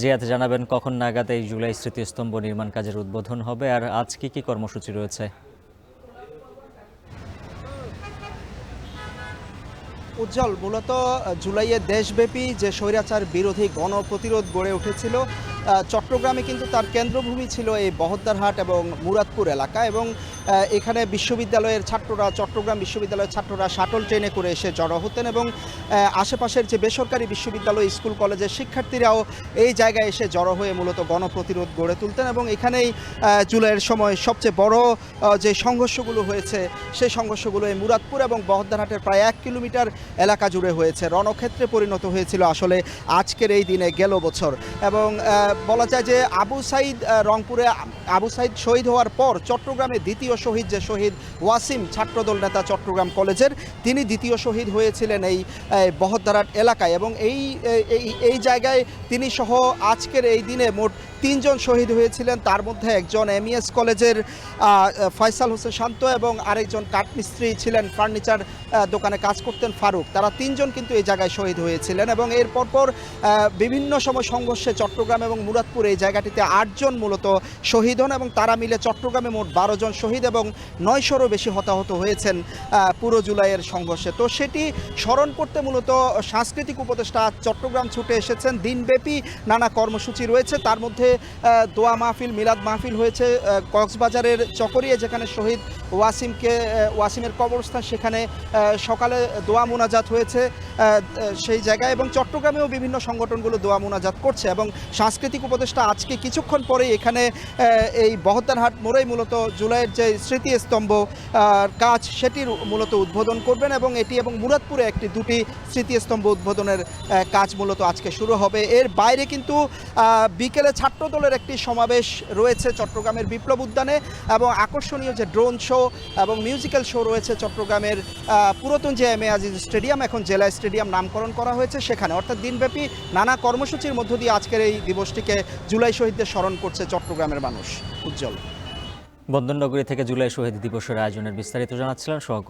জিয়াতে জানাবেন কখন নাগাদ এই জুলাই স্মৃতিস্তম্ভ নির্মাণ কাজের উদ্বোধন হবে আর আজ কি কর্মসূচি রয়েছে? উজ্জ্বল, মূলত জুলাইয়ে দেশব্যাপী যে স্বৈরাচার বিরোধী গণপ্রতিরোধ গড়ে উঠেছিল, চট্টগ্রামে কিন্তু তার কেন্দ্রভূমি ছিল এই বহদ্দারহাট এবং মুরাদপুর এলাকা। এবং এখানে বিশ্ববিদ্যালয়ের ছাত্ররা, চট্টগ্রাম বিশ্ববিদ্যালয়ের ছাত্ররা শাটল ট্রেনে করে এসে জড়ো হতেন এবং আশেপাশের যে বেসরকারি বিশ্ববিদ্যালয়, স্কুল, কলেজের শিক্ষার্থীরাও এই জায়গায় এসে জড়ো হয়ে মূলত গণপ্রতিরোধ গড়ে তুলতেন। এবং এখানেই জুলাইয়ের সময় সবচেয়ে বড় যে সংঘর্ষগুলো হয়েছে, সেই সংঘর্ষগুলো এই মুরাদপুর এবং বহদ্দারহাটের প্রায় 1 কিলোমিটার এলাকা জুড়ে হয়েছে। রণক্ষেত্রে পরিণত হয়েছিল আসলে আজকের এই দিনে গেল বছর। এবং বলা যায় যে আবু সাইদ, রংপুরে আবু সাইদ শহীদ হওয়ার পর চট্টগ্রামে দ্বিতীয় শহীদ যে শহীদ ওয়াসিম, ছাত্রদল নেতা চট্টগ্রাম কলেজের, তিনি দ্বিতীয় শহীদ হয়েছিলেন এই বহদ্দারহাট এলাকায়। এবং এই জায়গায় তিনি সহ আজকের এই দিনে মোট 3 জন শহীদ হয়েছিলেন। তার মধ্যে একজন এমইএস কলেজের ফয়সাল হোসেন শান্ত এবং আরেকজন কাঠমিস্ত্রি ছিলেন, ফার্নিচার দোকানে কাজ করতেন, ফারুক। তারা 3 জন কিন্তু এই জায়গায় শহীদ হয়েছিলেন। এবং এর পরপর বিভিন্ন সময় সংঘর্ষে চট্টগ্রাম এবং মুরাদপুর এই জায়গাটিতে 8 জন মূলত শহীদ হন এবং তারা মিলে চট্টগ্রামে মোট 12 জন শহীদ এবং 900-রও বেশি হতাহত হয়েছেন পুরো জুলাইয়ের সংঘর্ষে। তো সেটি স্মরণ করতে মূলত সাংস্কৃতিক উপদেষ্টা চট্টগ্রাম ছুটে এসেছেন। দিনব্যাপী নানা কর্মসূচি রয়েছে, তার মধ্যে দোয়া মাহফিল, মিলাদ মাহফিল হয়েছে কক্সবাজারের চকরিয়া, যেখানে শহীদ ওয়াসিমের কবরস্থান, সেখানে সকালে দোয়া মোনাজাত হয়েছে সেই জায়গায়। এবং চট্টগ্রামেও বিভিন্ন সংগঠনগুলো দোয়া মোনাজাত করছে। এবং সাংস্কৃতিক উপদেষ্টা আজকে কিছুক্ষণ পরেই এখানে এই বহদ্দারহাট মোড়েই মূলত জুলাইয়ের যে স্মৃতিস্তম্ভ কাজ, সেটির মূলত উদ্বোধন করবেন। এবং এটি এবং মুরাদপুরে দুটি স্মৃতিস্তম্ভ উদ্বোধনের কাজ মূলত আজকে শুরু হবে। এর বাইরে কিন্তু বিকেলে ছাত্রদলের একটি সমাবেশ রয়েছে চট্টগ্রামের বিপ্লব উদ্যানে, এবং আকর্ষণীয় যে ড্রোন শো এবং মিউজিক্যাল শো রয়েছে চট্টগ্রামের পুরাতন যে এম এ আজিজ স্টেডিয়াম, এখন জেলা স্টেডিয়াম নামকরণ করা হয়েছে সেখানে। অর্থাৎ দিনব্যাপী নানা কর্মসূচির মধ্য দিয়ে আজকের এই দিবসটিকে জুলাই শহীদদের স্মরণ করছে চট্টগ্রামের মানুষ। উজ্জ্বল। বন্দরনগরী থেকে জুলাই শহীদ দিবসের আয়োজনের বিস্তারিত জানাচ্ছিলেন